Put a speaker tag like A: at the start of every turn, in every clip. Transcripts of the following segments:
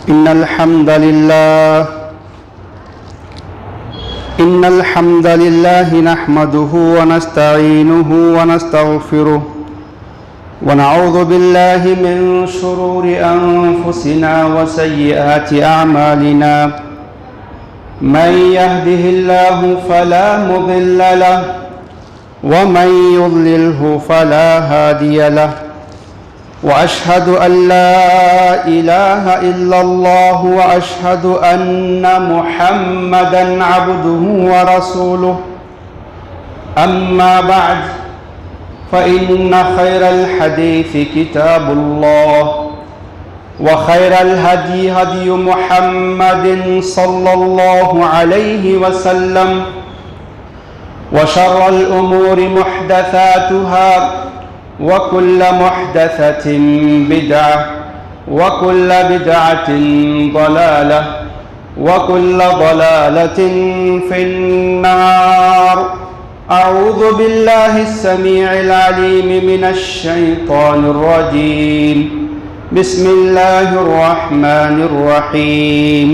A: إن الحمد لله نحمده ونستعينه ونستغفره ونعوذ بالله من شرور أنفسنا وسيئات أعمالنا من يهده الله فلا مضل له ومن يضلله فلا هادي له وأشهد أن لا إله إلا الله وأشهد أن محمدًا عبده ورسوله أما بعد فإن خير الحديث كتاب الله وخير الهدي هدي محمد صلى الله عليه وسلم وشر الأمور محدثاتها وكل محدثة بدعة وكل بدعة ضلالة وكل ضلالة في النار. أعوذ بالله السميع العليم من الشيطان الرجيم. بسم الله الرحمن الرحيم.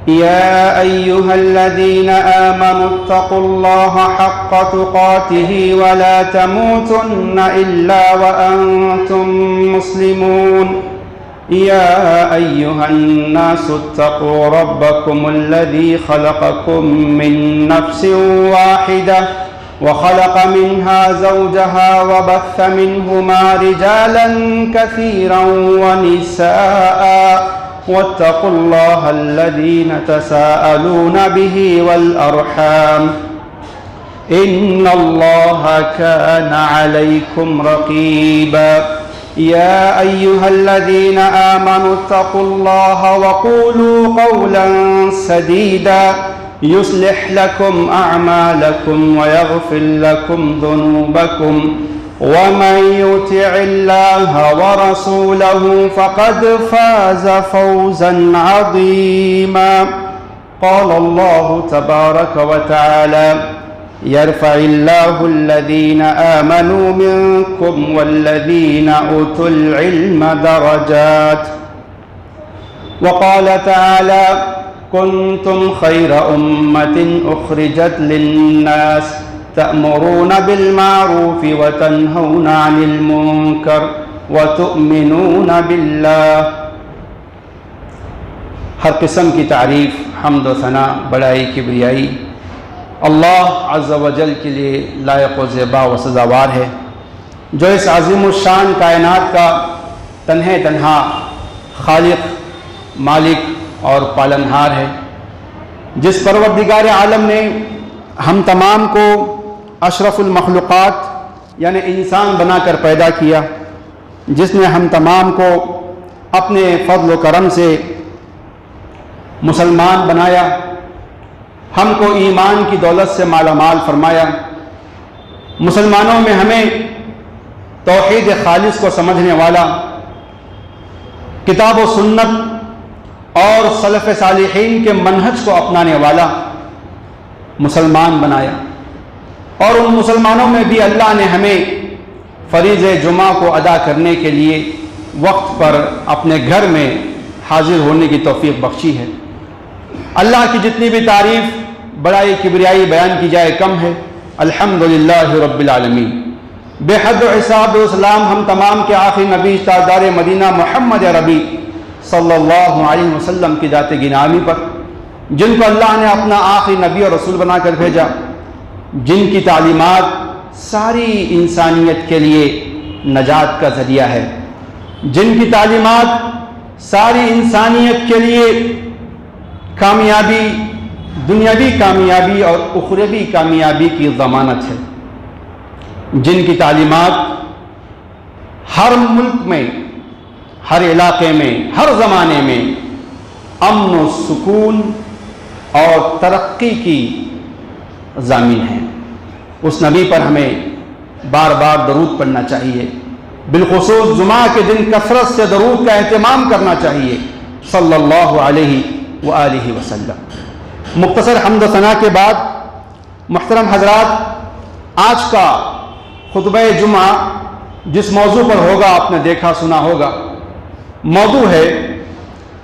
A: يا أيها الذين آمنوا اتقوا الله حق تقاته ولا تموتن إلا وأنتم مسلمون. يا أيها الناس اتقوا ربكم الذي خلقكم من نفس واحدة وخلق منها زوجها وبث منهما رجالا كثيرا ونساء واتقوا الله الذين تساءلون به والأرحام إن الله كان عليكم رقيبا. يا أيها الذين آمنوا اتقوا الله وقولوا قولا سديدا يصلح لكم أعمالكم ويغفر لكم ذنوبكم ومن يطع الله ورسوله فقد فاز فوزا عظيما. قال الله تبارك وتعالى يرفع الله الذين آمنوا منكم والذين أوتوا العلم درجات. وقال تعالى كنتم خير أمة أخرجت للناس تأمرون بالمعروف وتنهون عن المنكر وتؤمنون بالله. ہر قسم کی تعریف، حمد و ثنا، بڑائی، کبریائی اللہ عز و جل کے لیے لائق و زیبا و سزاوار ہے، جو اس عظیم الشان کائنات کا تنہا خالق، مالک اور پالنہار ہے، جس پروردگار عالم نے ہم تمام کو اشرف المخلوقات یعنی انسان بنا کر پیدا کیا، جس نے ہم تمام کو اپنے فضل و کرم سے مسلمان بنایا، ہم کو ایمان کی دولت سے مالا مال فرمایا، مسلمانوں میں ہمیں توحید خالص کو سمجھنے والا، کتاب و سنت اور سلف صالحین کے منہج کو اپنانے والا مسلمان بنایا، اور ان مسلمانوں میں بھی اللہ نے ہمیں فریض جمعہ کو ادا کرنے کے لیے وقت پر اپنے گھر میں حاضر ہونے کی توفیق بخشی ہے۔ اللہ کی جتنی بھی تعریف، بڑائی، کبریائی بیان کی جائے کم ہے۔ الحمدللہ رب العالمین۔ بے حد و حساب و اسلام ہم تمام کے آخری نبی تاجدار مدینہ محمد عربی صلی اللہ علیہ وسلم کی ذات گرامی پر، جن کو اللہ نے اپنا آخری نبی اور رسول بنا کر بھیجا، جن کی تعلیمات ساری انسانیت کے لیے نجات کا ذریعہ ہے، جن کی تعلیمات ساری انسانیت کے لیے کامیابی، دنیاوی کامیابی اور اخروی کامیابی کی ضمانت ہے، جن کی تعلیمات ہر ملک میں، ہر علاقے میں، ہر زمانے میں امن و سکون اور ترقی کی ضامن ہیں۔ اس نبی پر ہمیں بار بار درود پڑھنا چاہیے، بالخصوص جمعہ کے دن کثرت سے درود کا اہتمام کرنا چاہیے صلی اللہ علیہ وآلہ وسلم۔ مختصر حمد و ثنا کے بعد محترم حضرات، آج کا خطبہ جمعہ جس موضوع پر ہوگا آپ نے دیکھا سنا ہوگا، موضوع ہے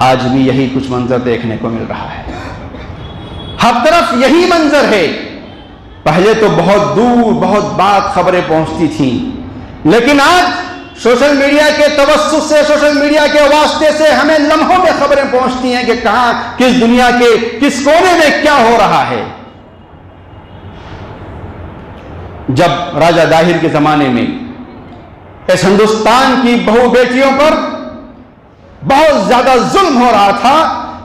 A: آج بھی یہی کچھ منظر دیکھنے کو مل رہا ہے، ہر طرف یہی منظر ہے۔ پہلے تو بہت دور بہت بات خبریں پہنچتی تھیں، لیکن آج سوشل میڈیا کے توسط سے، سوشل میڈیا کے واسطے سے ہمیں لمحوں میں خبریں پہنچتی ہیں کہ کہاں، کس دنیا کے کس کونے میں کیا ہو رہا ہے۔ جب راجہ داہر کے زمانے میں اس ہندوستان کی بہو بیٹیوں پر بہت زیادہ ظلم ہو رہا تھا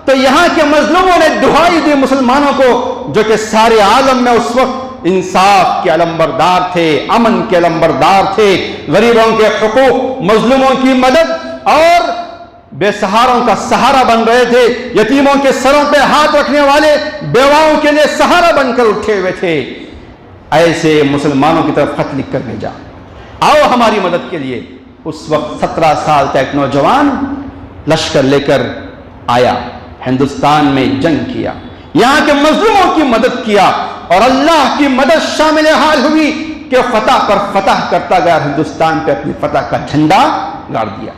A: تو یہاں کے مظلوموں نے دہائی دی مسلمانوں کو، جو کہ سارے عالم میں اس وقت انصاف کے علمبردار تھے، امن کے علمبردار تھے، غریبوں کے حقوق، مظلوموں کی مدد اور بے سہاروں کا سہارا بن رہے تھے، یتیموں کے سروں پہ ہاتھ رکھنے والے بیواؤں کے لیے سہارا بن کر اٹھے ہوئے تھے۔ ایسے مسلمانوں کی طرف خط لکھ کر بھیجا، آؤ ہماری مدد کے لیے۔ اس وقت 17 سال کا ایک نوجوان لشکر لے کر آیا، ہندوستان میں جنگ کیا، یہاں کے مظلوموں کی مدد کیا، اور اللہ کی مدد شامل حال ہوئی کہ فتح پر فتح کرتا گیا، ہندوستان پہ اپنی فتح کا جھنڈا گاڑ دیا۔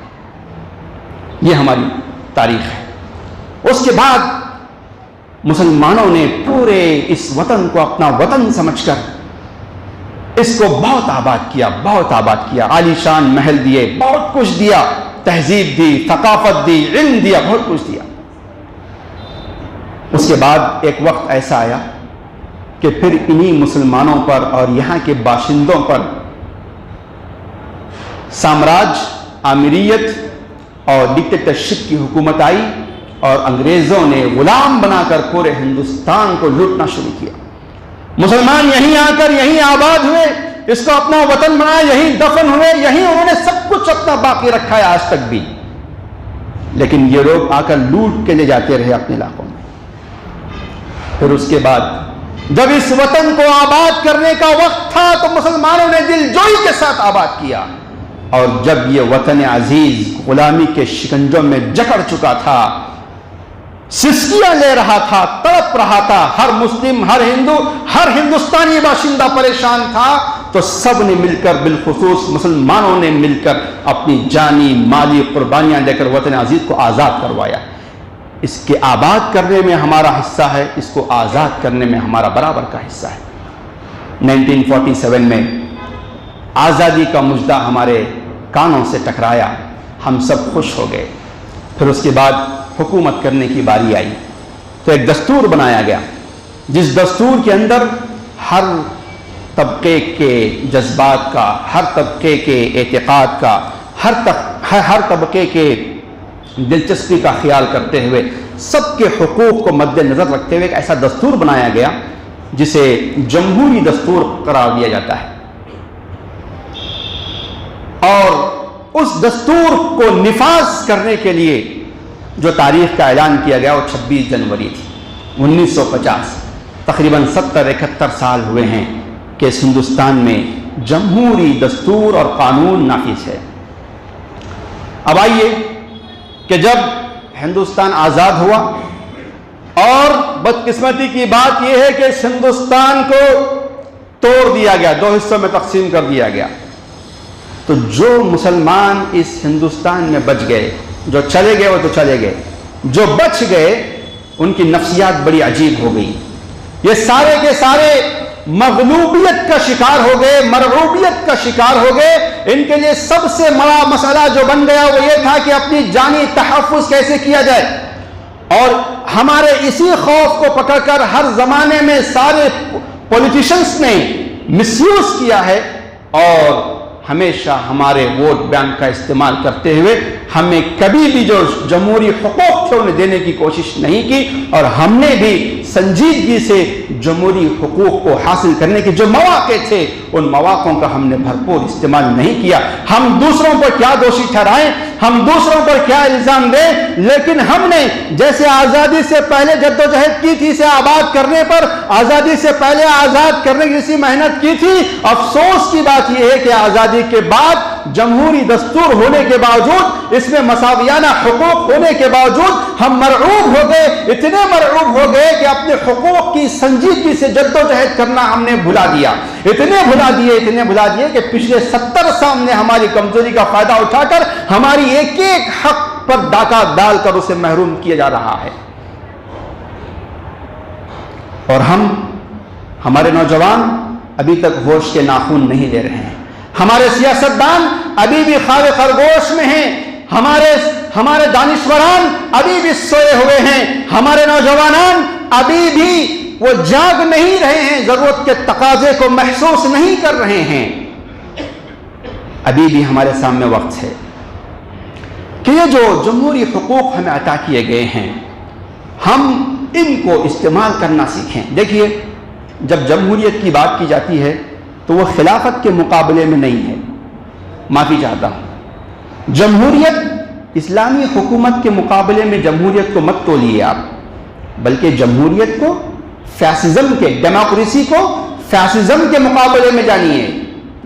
A: یہ ہماری تاریخ ہے۔ اس کے بعد مسلمانوں نے پورے اس وطن کو اپنا وطن سمجھ کر اس کو بہت آباد کیا، بہت آباد کیا، عالی شان محل دیے، بہت کچھ دیا، تہذیب دی، ثقافت دی، علم دیا، بہت کچھ دیا۔ اس کے بعد ایک وقت ایسا آیا کہ پھر انہی مسلمانوں پر اور یہاں کے باشندوں پر سامراج، آمریت اور ڈکٹیٹرشپ کی حکومت آئی، اور انگریزوں نے غلام بنا کر پورے ہندوستان کو لوٹنا شروع کیا۔ مسلمان یہیں آ کر یہیں آباد ہوئے، اس کو اپنا وطن بنایا، یہیں دفن ہوئے، یہیں انہوں نے سب کچھ اپنا باقی رکھا ہے آج تک بھی، لیکن یہ لوگ آ کر لوٹ کے لے جاتے رہے اپنے علاقوں میں۔ پھر اس کے بعد جب اس وطن کو آباد کرنے کا وقت تھا تو مسلمانوں نے دل جوئی کے ساتھ آباد کیا، اور جب یہ وطن عزیز غلامی کے شکنجوں میں جکڑ چکا تھا، سسکیاں لے رہا تھا، تڑپ رہا تھا، ہر مسلم، ہر ہندو، ہر ہندوستانی باشندہ پریشان تھا، تو سب نے مل کر، بالخصوص مسلمانوں نے مل کر اپنی جانی مالی قربانیاں دے کر وطن عزیز کو آزاد کروایا۔ اس کے آباد کرنے میں ہمارا حصہ ہے، اس کو آزاد کرنے میں ہمارا برابر کا حصہ ہے۔ 1947 میں آزادی کا مژدہ ہمارے کانوں سے ٹکرایا، ہم سب خوش ہو گئے۔ پھر اس کے بعد حکومت کرنے کی باری آئی تو ایک دستور بنایا گیا، جس دستور کے اندر ہر طبقے کے جذبات کا، ہر طبقے کے اعتقاد کا، ہر طبقے کے دلچسپی کا خیال کرتے ہوئے، سب کے حقوق کو مد نظر رکھتے ہوئے ایک ایسا دستور بنایا گیا جسے جمہوری دستور قرار دیا جاتا ہے۔ اور اس دستور کو نفاذ کرنے کے لیے جو تاریخ کا اعلان کیا گیا وہ 26 جنوری تھی 1950۔ تقریباً 70-71 سال ہوئے ہیں کہ اس ہندوستان میں جمہوری دستور اور قانون نافذ ہے۔ اب آئیے کہ جب ہندوستان آزاد ہوا، اور بدقسمتی کی بات یہ ہے کہ اس ہندوستان کو توڑ دیا گیا، 2 حصوں میں تقسیم کر دیا گیا، تو جو مسلمان اس ہندوستان میں بچ گئے، جو چلے گئے وہ تو چلے گئے، جو بچ گئے ان کی نفسیات بڑی عجیب ہو گئی۔ یہ سارے کے سارے مغلوبیت کا شکار ہو گئے، مرعوبیت کا شکار ہو گئے۔ ان کے لیے سب سے بڑا مسئلہ جو بن گیا وہ یہ تھا کہ اپنی جانی تحفظ کیسے کیا جائے، اور ہمارے اسی خوف کو پکڑ کر ہر زمانے میں سارے پولیٹیشنز نے مس یوز کیا ہے، اور ہمیشہ ہمارے ووٹ بینک کا استعمال کرتے ہوئے ہمیں کبھی بھی جو جمہوری حقوق تھے انہیں دینے کی کوشش نہیں کی، اور ہم نے بھی سنجیدگی سے جمہوری حقوق کو حاصل کرنے کے جو مواقع تھے ان مواقعوں کا ہم نے بھرپور استعمال نہیں کیا۔ ہم دوسروں پر کیا دوشی ٹھہرائیں، ہم دوسروں پر کیا الزام دیں، لیکن ہم نے جیسے آزادی سے پہلے جدوجہد کی تھی، اسے آباد کرنے پر آزادی سے پہلے آزاد کرنے کی جیسی محنت کی تھی، افسوس کی بات یہ ہے کہ آزادی کے بعد جمہوری دستور ہونے کے باوجود، اس میں مساویانہ حقوق ہونے کے باوجود ہم مرعوب ہو گئے، اتنے مرعوب ہو گئے کہ اپنے حقوق کی سنجیدگی سے جدوجہد کرنا ہم نے بھلا دیا، اتنے بھلا دیے کہ پچھلے 70 سال نے ہماری کمزوری کا فائدہ اٹھا کر ہماری ایک ایک حق پر ڈاکہ ڈال کر اسے محروم کیا جا رہا ہے. اور ہمارے نوجوان ابھی تک ہوش کے ناخن نہیں لے رہے ہیں. ہمارے سیاستدان ابھی بھی خواب خرگوش میں ہیں. ہمارے دانشوران ابھی بھی سوئے ہوئے ہیں. ہمارے نوجوانان ابھی بھی وہ جاگ نہیں رہے ہیں, ضرورت کے تقاضے کو محسوس نہیں کر رہے ہیں. ابھی بھی ہمارے سامنے وقت ہے کہ یہ جو جمہوری حقوق ہمیں عطا کیے گئے ہیں ہم ان کو استعمال کرنا سیکھیں. دیکھیے, جب جمہوریت کی بات کی جاتی ہے تو وہ خلافت کے مقابلے میں نہیں ہے. معافی چاہتا ہوں, جمہوریت اسلامی حکومت کے مقابلے میں جمہوریت کو مت تولیے آپ, بلکہ جمہوریت کو فیسزم کے, ڈیموکریسی کو فیسزم کے مقابلے میں جانیے.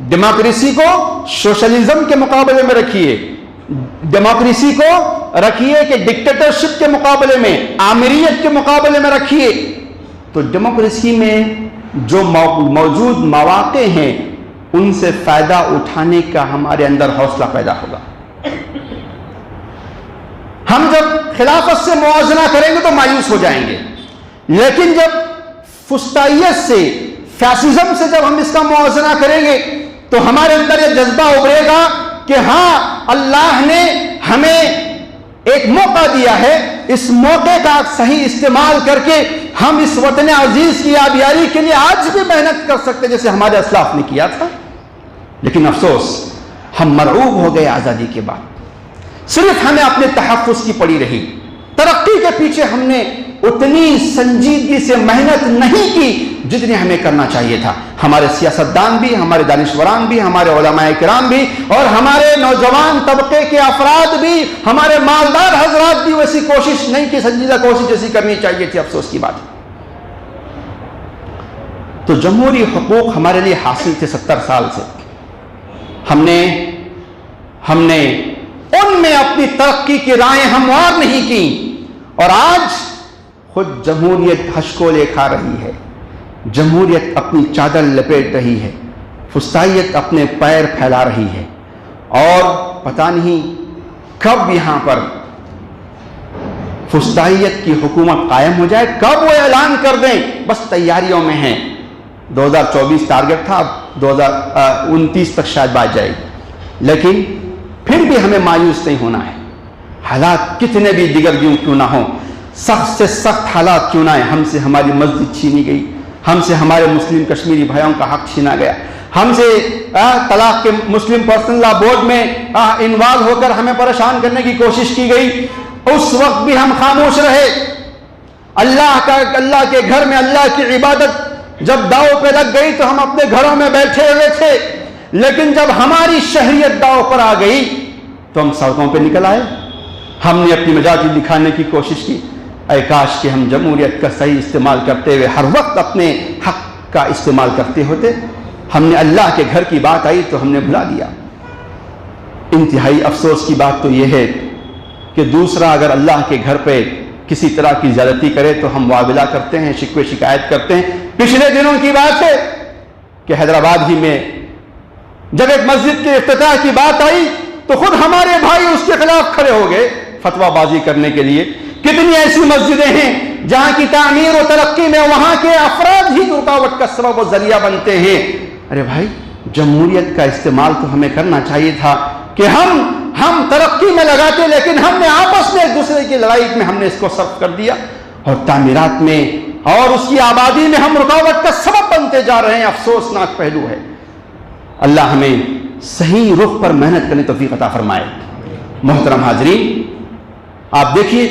A: ڈیموکریسی کو سوشلزم کے مقابلے میں رکھیے. ڈیموکریسی کو رکھیے کہ ڈکٹیٹرشپ کے مقابلے میں, آمریت کے مقابلے میں رکھیے. تو ڈیموکریسی میں جو موجود مواقع ہیں ان سے فائدہ اٹھانے کا ہمارے اندر حوصلہ پیدا ہوگا. ہم جب خلافت سے موازنہ کریں گے تو مایوس ہو جائیں گے, لیکن جب فسطائیت سے, فیسزم سے جب ہم اس کا موازنہ کریں گے تو ہمارے اندر یہ جذبہ ابھرے گا کہ ہاں, اللہ نے ہمیں ایک موقع دیا ہے, اس موقع کا صحیح استعمال کر کے ہم اس وطن عزیز کی آبیاری کے لیے آج بھی محنت کر سکتے جیسے ہمارے اسلاف نے کیا تھا. لیکن افسوس, ہم مرعوب ہو گئے آزادی کے بعد. صرف ہمیں اپنے تحفظ کی پڑی رہی, ترقی کے پیچھے ہم نے اتنی سنجیدگی سے محنت نہیں کی جتنی ہمیں کرنا چاہیے تھا. ہمارے سیاستدان بھی, ہمارے دانشوران بھی, ہمارے علماء کرام بھی, اور ہمارے نوجوان طبقے کے افراد بھی, ہمارے مالدار حضرات بھی ویسی کوشش نہیں کی, سنجیدہ کوشش جیسی کرنی چاہیے تھی. افسوس کی بات. تو جمہوری حقوق ہمارے لیے حاصل تھے 70 سال سے. ہم نے ان میں اپنی ترقی کی راہیں ہموار نہیں کی, اور آج خود جمہوریت ہشکولے کھا رہی ہے. جمہوریت اپنی چادر لپیٹ رہی ہے, فسطائیت اپنے پیر پھیلا رہی ہے, اور پتہ نہیں کب یہاں پر فسطائیت کی حکومت قائم ہو جائے, کب وہ اعلان کر دیں. بس تیاریوں میں ہیں. 2024 ٹارگٹ تھا, اب 2029 تک شاید بات جائے گی. لیکن پھر بھی ہمیں مایوس نہیں ہونا ہے. حالات کتنے بھی دیگر کیوں نہ ہوں, سخت سے سخت حالات کیوں نہ ہیں, ہم سے ہماری مسجد چھینی گئی, ہم سے ہمارے مسلم کشمیری بھائیوں کا حق چھینا گیا, ہم سے طلاق کے مسلم پرسنل لا بورڈ میں انوالو ہو کر ہمیں پریشان کرنے کی کوشش کی گئی. اس وقت بھی ہم خاموش رہے. اللہ کے گھر میں اللہ کی عبادت جب داؤ پہ لگ گئی تو ہم اپنے گھروں میں بیٹھے ہوئے تھے, لیکن جب ہماری شہریت داؤ پر آ گئی تو ہم سڑکوں پہ نکل آئے. ہم نے اپنی مزاجی دکھانے کی کوشش کی. اے کاش کہ ہم جمہوریت کا صحیح استعمال کرتے ہوئے ہر وقت اپنے حق کا استعمال کرتے ہوتے. ہم نے اللہ کے گھر کی بات آئی تو ہم نے بھلا دیا. انتہائی افسوس کی بات تو یہ ہے کہ دوسرا اگر اللہ کے گھر پہ کسی طرح کی زیادتی کرے تو ہم معاوضہ کرتے ہیں, شکوے شکایت کرتے ہیں. پچھلے دنوں کی بات ہے کہ حیدرآباد ہی میں جب ایک مسجد کے افتتاح کی بات آئی تو خود ہمارے بھائی اس کے خلاف کھڑے ہو گئے فتویٰ بازی کرنے کے لیے. کتنی ایسی مسجدیں ہیں جہاں کی تعمیر و ترقی میں وہاں کے افراد ہی رکاوٹ کا سبب و ذریعہ بنتے ہیں. ارے بھائی, جمہوریت کا استعمال تو ہمیں کرنا چاہیے تھا کہ ہم ترقی میں لگاتے, لیکن ہم نے آپس میں ایک دوسرے کی لڑائی میں ہم نے اس کو صرف کر دیا, اور تعمیرات میں اور اس کی آبادی میں ہم رکاوٹ کا سبب بنتے جا رہے ہیں. افسوسناک پہلو ہے. اللہ ہمیں صحیح رخ پر محنت کرنے توفیق عطا فرمائے. محترم حاضرین, آپ دیکھیے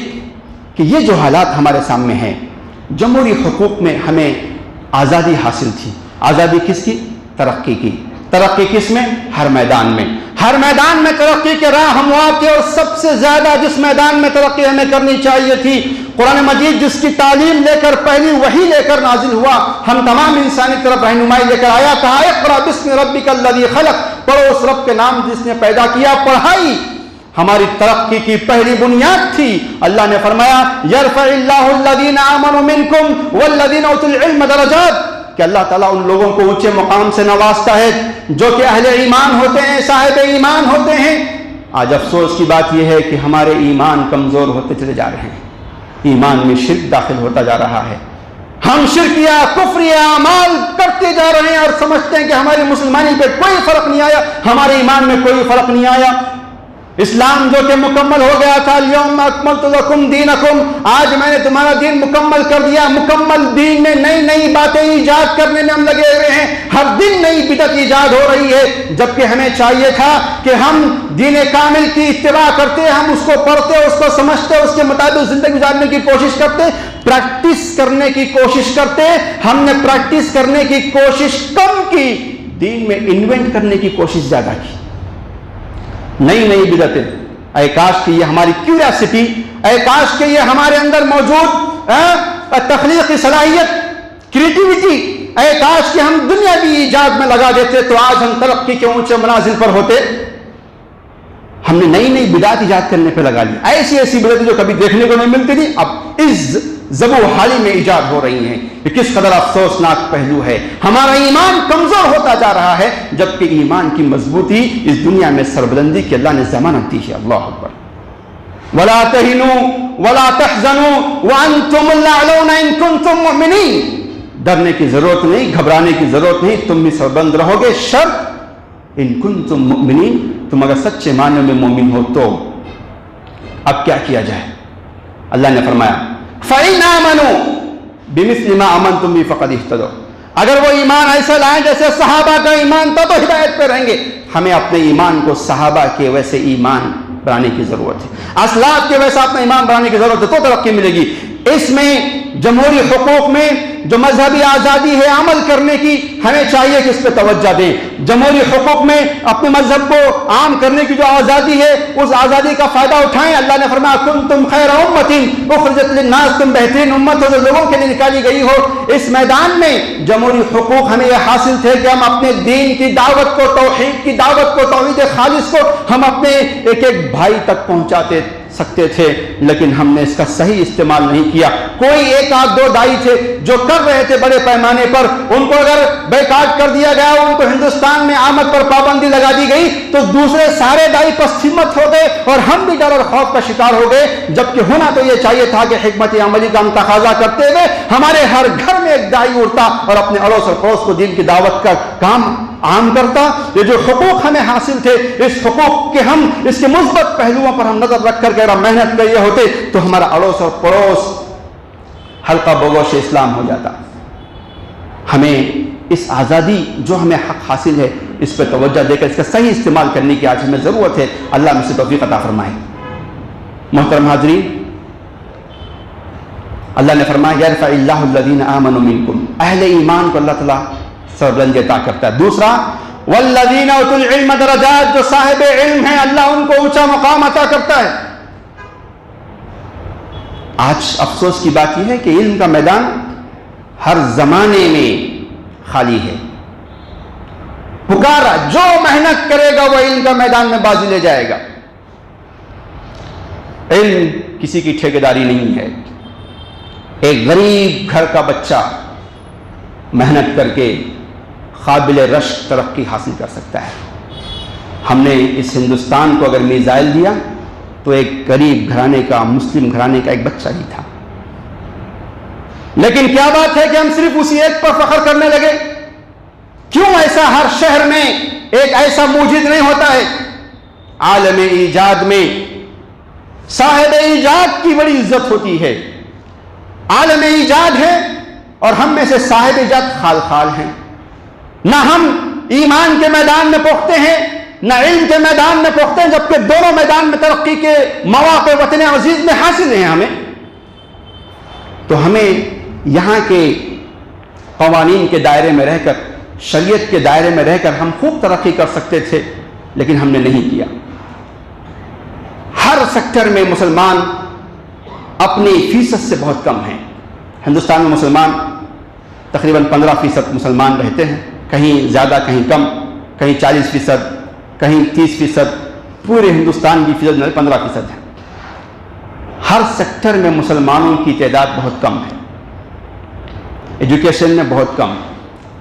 A: کہ یہ جو حالات ہمارے سامنے ہیں, جمہوری حقوق میں ہمیں آزادی حاصل تھی. آزادی کس کی؟ ترقی کی. ترقی کس میں؟ ہر میدان میں. ہر میدان میں ترقی کے راہ ہموار تھے, اور سب سے زیادہ جس میدان میں ترقی ہمیں کرنی چاہیے تھی, قرآن مجید جس کی تعلیم لے کر, پہلی وحی لے کر نازل ہوا, ہم تمام انسانی طرف رہنمائی لے کر آیا. کہا اقرأ بسم ربک الذی خلق, پڑھو اس رب کے نام جس نے پیدا کیا. پڑھائی ہماری ترقی کی پہلی بنیاد تھی. اللہ نے فرمایا یرفع اللہ الذین آمنوا منکم والذین اوتوا العلم درجات, کہ اللہ تعالیٰ ان لوگوں کو اونچے مقام سے نوازتا ہے جو کہ اہل ایمان ہوتے ہیں, صاحب ایمان ہوتے ہیں. آج افسوس کی بات یہ ہے کہ ہمارے ایمان کمزور ہوتے چلے جا رہے ہیں، ایمان میں شرک داخل ہوتا جا رہا ہے، ہم شرکیہ کفری اعمال کرتے جا رہے ہیں اور سمجھتے ہیں کہ ہماری مسلمانی پہ کوئی فرق نہیں آیا، ہمارے ایمان میں کوئی فرق نہیں آیا۔ اسلام جو کہ مکمل ہو گیا تھا، اليوم اکملت لکم دینکم، آج میں نے تمہارا دین مکمل کر دیا، مکمل دین میں نئی نئی باتیں ایجاد کرنے میں ہم لگے ہوئے ہیں، ہر دن نئی بدعت ایجاد ہو رہی ہے، جبکہ ہمیں چاہیے تھا کہ ہم دین کامل کی اتباع کرتے، ہم اس کو پڑھتے، اس کو سمجھتے، اس کے مطابق زندگی گزارنے کی کوشش کرتے، پریکٹس کرنے کی کوشش کرتے۔ ہم نے پریکٹس کرنے کی کوشش کم کی، دین میں انوینٹ کرنے کی کوشش زیادہ کی، نئی نئی بدعتیں۔ اے کاش کہ یہ ہماری کیوریاسٹی، اے کاش کہ یہ ہمارے اندر موجود تخلیقی صلاحیت، کریٹیوٹی، اے کاش کہ ہم دنیاوی ایجاد میں لگا دیتے تو آج ہم ترقی کے اونچے منازل پر ہوتے۔ ہم نے نئی نئی بدعت ایجاد کرنے پہ لگا لی، ایسی ایسی بدعتیں جو کبھی دیکھنے کو نہیں ملتی تھی، اب اس زبو حالی میں ایجاد ہو رہی ہیں۔ یہ کس قدر افسوسناک پہلو ہے، ہمارا ایمان کمزور ہوتا جا رہا ہے، جبکہ ایمان کی مضبوطی اس دنیا میں سربلندی کی اللہ نے ضمانت دی ہے۔ اللہ اکبر۔ وَلَا تَهِنُوا وَلَا تَحْزَنُوا وَأَنْتُمُ الْأَعْلَوْنَ إِن كُنتُم مُؤْمِنِينَ، ڈرنے کی ضرورت نہیں، گھبرانے کی ضرورت نہیں، تم بھی سربلند رہو گے، شرط ان کنتم مؤمنین، تم اگر سچے معنی میں مومن ہو تو۔ اب کیا کیا جائے؟ اللہ نے فرمایا فَإِنْ آمَنُوا بِمِثْلِ مَا آمَنْتُمْ بِهِ فَقَدِ اهْتَدَوْا، اگر وہ ایمان ایسا لائیں جیسے صحابہ کا ایمان تھا تو ہدایت پہ رہیں گے۔ ہمیں اپنے ایمان کو صحابہ کے ویسے ایمان بنانے کی ضرورت ہے، اسلاف کے ویسا اپنا ایمان بنانے کی ضرورت ہے، تو ترقی ملے گی۔ اس میں جمہوری حقوق میں جو مذہبی آزادی ہے عمل کرنے کی، ہمیں چاہیے کہ اس پہ توجہ دیں۔ جمہوری حقوق میں اپنے مذہب کو عام کرنے کی جو آزادی ہے، اس آزادی کا فائدہ اٹھائیں۔ اللہ نے فرمایا کنتم خیر امۃ اخرجت للناس، تم بہترین امت ہو جو لوگوں کے لیے نکالی گئی ہو۔ اس میدان میں جمہوری حقوق ہمیں یہ حاصل تھے کہ ہم اپنے دین کی دعوت کو، توحید کی دعوت کو، توحید خالص کو ہم اپنے ایک ایک بھائی تک پہنچاتے سکتے تھے، لیکن ہم نے اس کا صحیح استعمال نہیں کیا۔ کوئی ایک آدھ دو دائی تھے جو کر رہے تھے بڑے پیمانے پر، ان کو اگر بیکاٹ کر دیا گیا، ان کو ہندوستان میں آمد پر پابندی لگا دی گئی تو دوسرے سارے دائی پسمت ہو گئے اور ہم بھی ڈر اور خوف کا شکار ہو گئے، جبکہ ہونا تو یہ چاہیے تھا کہ حکمت عملی کا ہم تقاضا کرتے ہوئے ہمارے ہر گھر میں ایک دائی اٹھتا اور اپنے اڑوس اور پڑوس کو دین کی دعوت کا کام عام کرتا۔ یہ جو حقوق ہمیں حاصل تھے، اس حقوق کے ہم اس کے مثبت پہلوؤں پر ہم نظر رکھ کر کے اگر محنت کر یہ ہوتے تو ہمارا اڑوس اور پڑوس حلقہ بگوش اسلام ہو جاتا۔ ہمیں اس آزادی جو ہمیں حق حاصل ہے اس پہ توجہ دے کر اس کا صحیح استعمال کرنے کی آج ہمیں ضرورت ہے۔ اللہ ہم سے توفیق عطا فرمائے۔ محترم حاضرین، اللہ نے فرمایا یرفع اللہ الذین آمنوا منکم، اہل ایمان کو اللہ تعالیٰ سربلندی عطا کرتا ہے۔ دوسرا والذین اوتوا العلم درجات، جو صاحب علم ہیں اللہ ان کو اونچا مقام عطا کرتا ہے۔ آج افسوس کی بات یہ ہے کہ علم کا میدان ہر زمانے میں خالی ہے۔ پکارا جو محنت کرے گا وہ علم کا میدان میں بازی لے جائے گا۔ علم کسی کی ٹھیکیداری نہیں ہے۔ ایک غریب گھر کا بچہ محنت کر کے قابل رشک ترقی حاصل کر سکتا ہے۔ ہم نے اس ہندوستان کو اگر میزائل دیا تو ایک غریب گھرانے کا، مسلم گھرانے کا ایک بچہ ہی تھا، لیکن کیا بات ہے کہ ہم صرف اسی ایک پر فخر کرنے لگے؟ کیوں ایسا ہر شہر میں ایک ایسا موجد نہیں ہوتا ہے؟ عالم ایجاد میں صاحب ایجاد کی بڑی عزت ہوتی ہے۔ عالم ایجاد ہے اور ہم میں سے صاحب ایجاد خال خال ہیں۔ نہ ہم ایمان کے میدان میں پختہ ہیں، نہ علم کے میدان میں پختہ ہیں، جبکہ دونوں میدان میں ترقی کے مواقع وطن عزیز میں حاصل ہیں ہمیں۔ تو ہمیں یہاں کے قوانین کے دائرے میں رہ کر، شریعت کے دائرے میں رہ کر ہم خوب ترقی کر سکتے تھے، لیکن ہم نے نہیں کیا۔ ہر سیکٹر میں مسلمان اپنی فیصد سے بہت کم ہیں۔ ہندوستان میں مسلمان تقریباً 15% مسلمان رہتے ہیں، کہیں زیادہ کہیں کم، کہیں 40%، کہیں 30%، پورے ہندوستان کی فیصد 15% ہے۔ ہر سیکٹر میں مسلمانوں کی تعداد بہت کم ہے، ایجوکیشن میں بہت کم،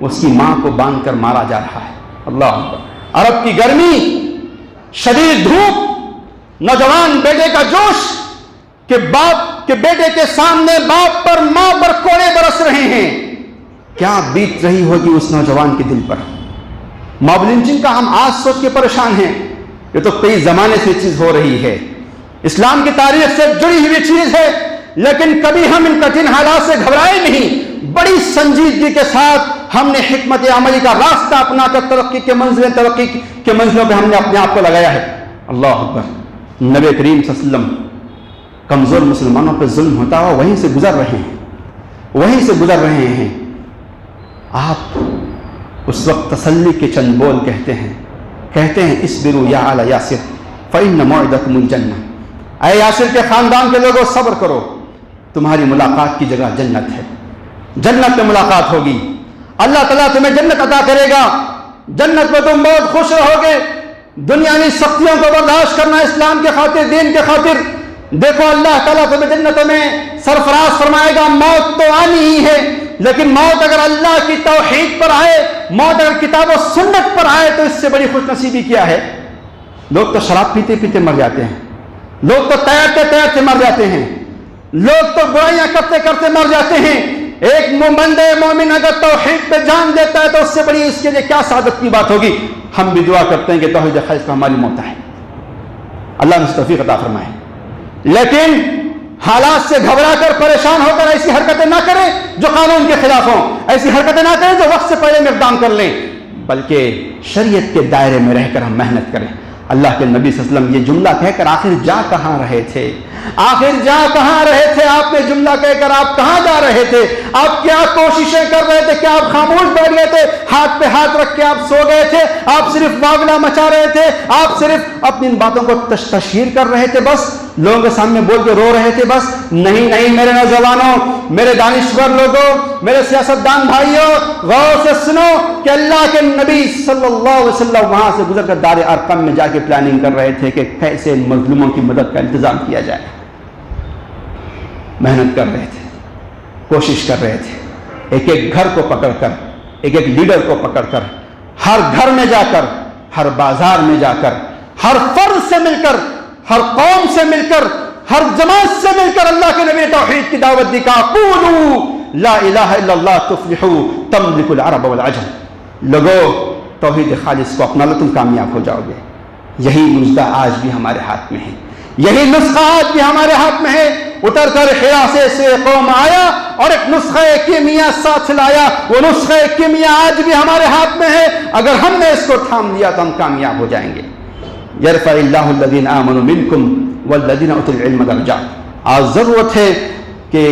A: اس کی ماں کو باندھ کر مارا جا رہا ہے۔ اللہ اکبر۔ عرب کی گرمی، شدید دھوپ، نوجوان بیٹے کا جوش کہ باپ کے بیٹے کے سامنے باپ پر ماں پر کوڑے برس رہے ہیں، کیا بیت رہی ہوگی اس نوجوان کے دل پر۔ موب لنچنگ کا ہم آج سوچ کے پریشان ہیں، یہ تو کئی زمانے سے چیز ہو رہی ہے، اسلام کی تاریخ سے جڑی ہوئی چیز ہے، لیکن کبھی ہم ان کٹھن حالات سے گھبرائے نہیں۔ بڑی سنجیدگی کے ساتھ ہم نے حکمت عملی کا راستہ اپنا کر ترقی کے منزلوں پہ ہم نے اپنے آپ کو لگایا ہے۔ اللہ اکبر۔ نبی کریم صلی اللہ علیہ وسلم کمزور مسلمانوں پہ ظلم ہوتا ہو وہیں سے گزر رہے ہیں، آپ اس وقت تسلی کے چند بول کہتے ہیں اصبروا یا آل یاسر فإن موعدکم الجنہ، اے یاسر کے خاندان کے لوگوں صبر کرو، تمہاری ملاقات کی جگہ جنت ہے، جنت میں ملاقات ہوگی، اللہ تعالیٰ تمہیں جنت عطا کرے گا، جنت میں تم بہت خوش رہو گے۔ دنیاوی سختیوں کو برداشت کرنا اسلام کے خاطر، دین کے خاطر، دیکھو اللہ تعالیٰ تمہیں جنتوں میں سرفراز فرمائے گا۔ موت تو آنی ہی ہے، لیکن موت اگر اللہ کی توحید پر آئے، موت اگر کتاب و سنت پر آئے تو اس سے بڑی خوش نصیبی کیا ہے۔ لوگ تو شراب پیتے پیتے مر جاتے ہیں، لوگ تو تیرتے مر جاتے ہیں، لوگ تو برائیاں کرتے کرتے مر جاتے ہیں۔ ایک بندے مومن اگر توحید پہ جان دیتا ہے تو اس سے بڑی اس کے لیے کیا سعادت کی بات ہوگی۔ ہم بھی دعا کرتے ہیں کہ توحید خالص کا ہماری موت ہے، اللہ نے توفیق عطا فرمائے، لیکن حالات سے گھبرا کر پریشان ہو کر ایسی حرکتیں نہ کریں جو قانون کے خلاف ہوں، ایسی حرکتیں نہ کریں جو وقت سے پہلے میں اقدام کر لیں، بلکہ شریعت کے دائرے میں رہ کر ہم محنت کریں۔ اللہ کے نبی صلی اللہ علیہ وسلم یہ جملہ کہہ کر آخر جا کہاں رہے تھے، آپ نے جملہ کہہ کر آپ کہاں جا رہے تھے، آپ کیا کوششیں کر رہے تھے، کیا آپ خاموش بیٹھ گئے تھے، ہاتھ پہ ہاتھ رکھ کے آپ سو گئے تھے، آپ صرف واگلا مچا رہے تھے، آپ صرف اپنی ان باتوں کو تشہیر کر رہے تھے، بس لوگوں کے سامنے بول کے رو رہے تھے بس؟ نہیں میرے نوجوانوں، میرے دانشور لوگوں، میرے سیاستدان بھائیوں، غور سے سنو کہ اللہ کے نبی صلی اللہ علیہ وسلم وہاں سے گزر کر دار ارقم میں جا کے پلاننگ کر رہے تھے کہ کیسے مظلوموں کی مدد کا انتظام کیا جائے، محنت کر رہے تھے، کوشش کر رہے تھے، ایک گھر کو پکڑ کر، ایک لیڈر کو پکڑ کر، ہر گھر میں جا کر، ہر بازار میں جا کر، ہر فرد سے مل کر، ہر قوم سے مل کر، ہر جماعت سے مل کر اللہ کے نبی نے توحید کی دعوت دی، کہا قولوا لا الہ الا اللہ تفلحوا تملک العرب والعجم، لوگو توحید خالص کو اپنا لو، تم کامیاب ہو جاؤ گے۔ یہی نسخہ آج بھی ہمارے ہاتھ میں ہے، یہی نسخہ آج بھی ہمارے ہاتھ میں ہے۔ اتر کر حرا سے قوم آیا اور ایک نسخہ کیمیا ساتھ لایا، وہ نسخہ کیمیا آج بھی ہمارے ہاتھ میں ہے، اگر ہم نے اس کو تھام لیا تو ہم کامیاب ہو جائیں گے۔ یرفع اللہ الذین آمنوا منکم والذین اوتوا العلم درجات۔ آج ضرورت ہے کہ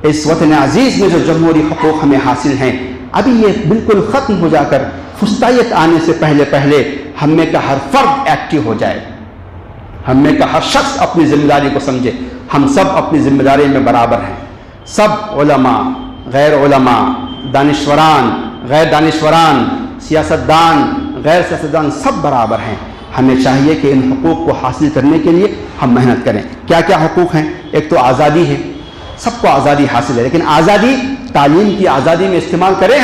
A: اس وطن عزیز میں جو جمہوری حقوق ہمیں حاصل ہیں، ابھی یہ بالکل ختم ہو جا کر فسطائیت آنے سے پہلے ہم میں کا ہر فرد ایکٹیو ہو جائے، ہم میں کا ہر شخص اپنی ذمہ داری کو سمجھے۔ ہم سب اپنی ذمہ داری میں برابر ہیں، سب علماء، غیر علماء، دانشوران، غیر دانشوران، سیاستدان، غیر سیاستدان، سب برابر ہیں۔ ہمیں چاہیے کہ ان حقوق کو حاصل کرنے کے لیے ہم محنت کریں۔ کیا کیا حقوق ہیں؟ ایک تو آزادی ہے، سب کو آزادی حاصل ہے، لیکن آزادی تعلیم کی آزادی میں استعمال کریں۔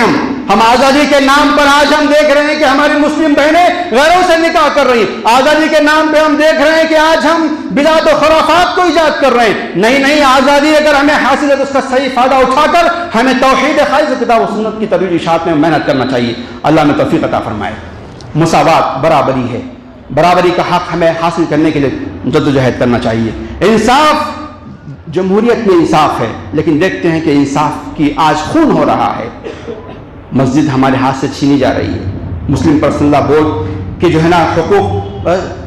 A: ہم آزادی کے نام پر آج ہم دیکھ رہے ہیں کہ ہماری مسلم بہنیں غیروں سے نکاح کر رہی ہیں، آزادی کے نام پہ ہم دیکھ رہے ہیں کہ آج ہم بدعت و خرافات کو ایجاد کر رہے ہیں۔ نہیں، آزادی اگر ہمیں حاصل ہے تو اس کا صحیح فائدہ اٹھا کر ہمیں توحید خالص کتاب و سنت کی ترویج اشاعت میں محنت کرنا چاہیے۔ اللہ میں توفیق عطا فرمائے۔ مساوات، برابری ہے، برابری کا حق ہمیں حاصل کرنے کے لیے جدوجہد کرنا چاہیے۔ انصاف، جمہوریت میں انصاف ہے، لیکن دیکھتے ہیں کہ انصاف کی آج خون ہو رہا ہے، مسجد ہمارے ہاتھ سے چھینی جا رہی ہے، مسلم پرسنل لا بورڈ کے جو ہے نا حقوق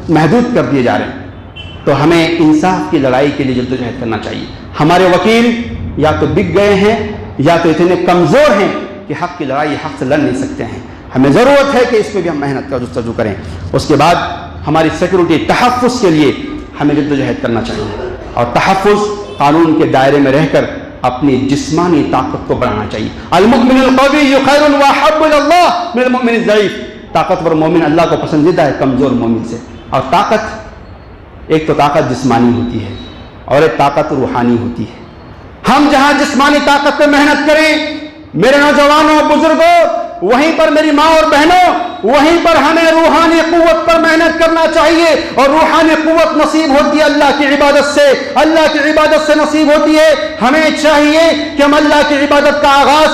A: محدود کر دیے جا رہے ہیں، تو ہمیں انصاف کی لڑائی کے لیے جدوجہد کرنا چاہیے۔ ہمارے وکیل یا تو بک گئے ہیں یا تو اتنے کمزور ہیں کہ حق کی لڑائی حق سے لڑ نہیں سکتے ہیں۔ ہمیں ضرورت ہے کہ اس پہ بھی ہم محنت کا جستجو کریں۔ اس کے بعد ہماری سیکورٹی، تحفظ کے لیے ہمیں جدوجہد کرنا چاہیے، اور تحفظ قانون کے دائرے میں رہ کر اپنی جسمانی طاقت کو بڑھانا چاہیے۔ المؤمن القوی خیر واحب الی اللہ من المؤمن الضعیف۔ طاقتور مومن اللہ کو پسندیدہ ہے کمزور مومن سے۔ اور طاقت، ایک تو طاقت جسمانی ہوتی ہے اور ایک طاقت روحانی ہوتی ہے۔ ہم جہاں جسمانی طاقت پہ محنت کریں، میرے نوجوانوں بزرگوں، وہیں پر میری ماں اور بہنوں، وہیں پر ہمیں روحانی قوت پر محنت کرنا چاہیے، اور روحانی قوت نصیب ہوتی ہے اللہ کی عبادت سے، اللہ کی عبادت سے نصیب ہوتی ہے۔ ہمیں چاہیے کہ ہم اللہ کی عبادت کا آغاز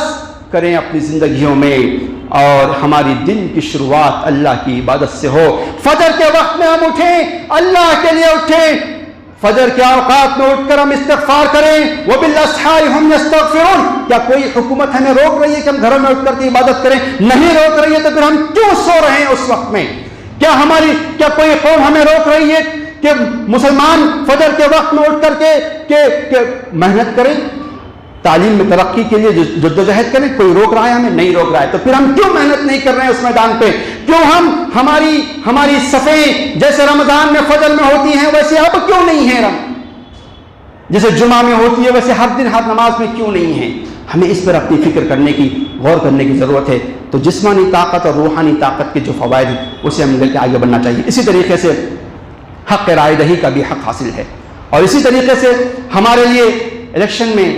A: کریں اپنی زندگیوں میں، اور ہماری دن کی شروعات اللہ کی عبادت سے ہو۔ فجر کے وقت میں ہم اٹھیں، اللہ کے لیے اٹھیں، فجر کے اوقات میں اٹھ کر ہم استغفار کریں۔ وَبِالْأَسْحَارِ هُمْ يَسْتَغْفِرُونَ۔ کیا کوئی حکومت ہمیں روک رہی ہے کہ ہم گھروں میں اٹھ کر کے عبادت کریں؟ نہیں روک رہی ہے، تو پھر ہم کیوں سو رہے ہیں اس وقت میں؟ کیا کوئی قوم ہمیں روک رہی ہے کہ مسلمان فجر کے وقت میں اٹھ کر کے محنت کریں، تعلیم میں ترقی کے لیے جدوجہد کریں؟ کوئی روک رہا ہے؟ ہمیں نہیں روک رہا ہے، تو پھر ہم کیوں محنت نہیں کر رہے ہیں اس میدان پہ؟ کیوں ہماری صفیں جیسے رمضان میں فجر میں ہوتی ہیں ویسے اب کیوں نہیں ہیں؟ جیسے جمعہ میں ہوتی ہے ویسے ہر دن ہر نماز میں کیوں نہیں ہیں؟ ہمیں اس پر اپنی فکر کرنے کی، غور کرنے کی ضرورت ہے۔ تو جسمانی طاقت اور روحانی طاقت کے جو فوائد ہیں اسے ہم لے کے آگے بڑھنا چاہیے۔ اسی طریقے سے حق رائے دہی کا بھی حق حاصل ہے، اور اسی طریقے سے ہمارے لیے الیکشن میں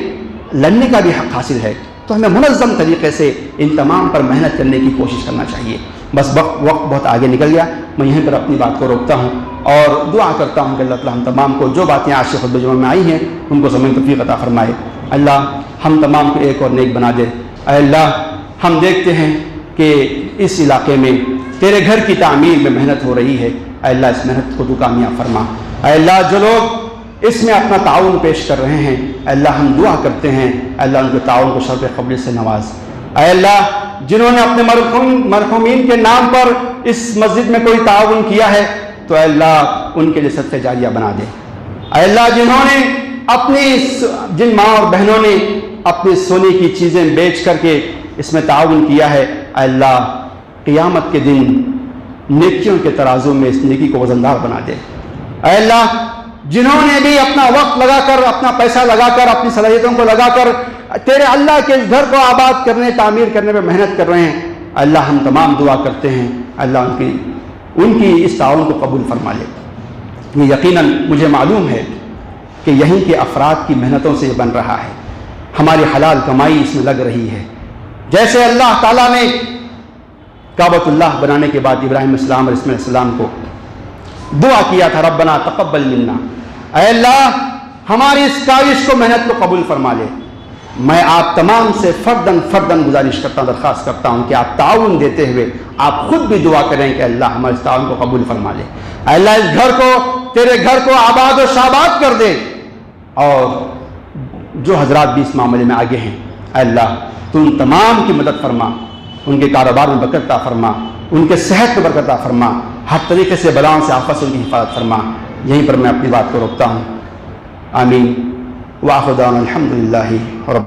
A: لڑنے کا بھی حق حاصل ہے۔ تو ہمیں منظم طریقے سے ان تمام پر محنت کرنے کی کوشش کرنا چاہیے۔ بس وقت بہت آگے نکل گیا، میں یہیں پر اپنی بات کو روکتا ہوں اور دعا کرتا ہوں کہ اللہ تعالیٰ ہم تمام کو جو باتیں آج سے خطبہ جمعہ میں آئی ہیں ان کو سمجھنے کی توفیق عطا فرمائے۔ اللہ ہم تمام کو ایک اور نیک بنا دے۔ اے اللہ، ہم دیکھتے ہیں کہ اس علاقے میں تیرے گھر کی تعمیر میں محنت ہو رہی ہے، اے اللہ اس محنت کو تو کامیاب فرما۔ اے اللہ جو لوگ اس میں اپنا تعاون پیش کر رہے ہیں، اے اللہ ہم دعا کرتے ہیں، اے اللہ ان کے تعاون کو شرف قبول سے نواز۔ اے اللہ جنہوں نے اپنے مرحومین کے نام پر اس مسجد میں کوئی تعاون کیا ہے تو اے اللہ ان کے لیے صدقہ جاریہ بنا دے۔ اے اللہ جنہوں نے جن ماں اور بہنوں نے اپنے سونے کی چیزیں بیچ کر کے اس میں تعاون کیا ہے، اے اللہ قیامت کے دن نیکیوں کے ترازو میں اس نیکی کو وزندار بنا دے۔ اے اللہ جنہوں نے بھی اپنا وقت لگا کر، اپنا پیسہ لگا کر، اپنی صلاحیتوں کو لگا کر تیرے اللہ کے اس گھر کو آباد کرنے، تعمیر کرنے میں محنت کر رہے ہیں، اللہ ہم تمام دعا کرتے ہیں اللہ ان کی اس تعاون کو قبول فرما لے۔ یہ یقیناً مجھے معلوم ہے کہ یہیں کے افراد کی محنتوں سے یہ بن رہا ہے، ہماری حلال کمائی اس میں لگ رہی ہے۔ جیسے اللہ تعالیٰ نے کعبۃ اللہ بنانے کے بعد ابراہیم علیہ السلام اور اسماعیل علیہ السلام کو دعا کیا تھا، ربنا تقبل منا، اے اللہ ہماری اس کاوش کو، محنت کو قبول فرما لے۔ میں آپ تمام سے فرداً گزارش کرتا ہوں، درخواست کرتا ہوں کہ آپ تعاون دیتے ہوئے آپ خود بھی دعا کریں کہ اللہ ہمارے اس تعاون کو قبول فرما لے۔ اے اللہ اس گھر کو، تیرے گھر کو آباد و شاباد کر دے، اور جو حضرات بھی اس معاملے میں آگے ہیں اے اللہ تو ان تمام کی مدد فرما، ان کے کاروبار میں برکت عطا فرما، ان کے صحت میں برکت عطا فرما، ہر طریقے سے بلاؤں سے آفت سے ان کی حفاظت فرما۔ یہیں پر میں اپنی بات کو روکتا ہوں، آمین۔ وآخر دعوانا الحمد للہ رب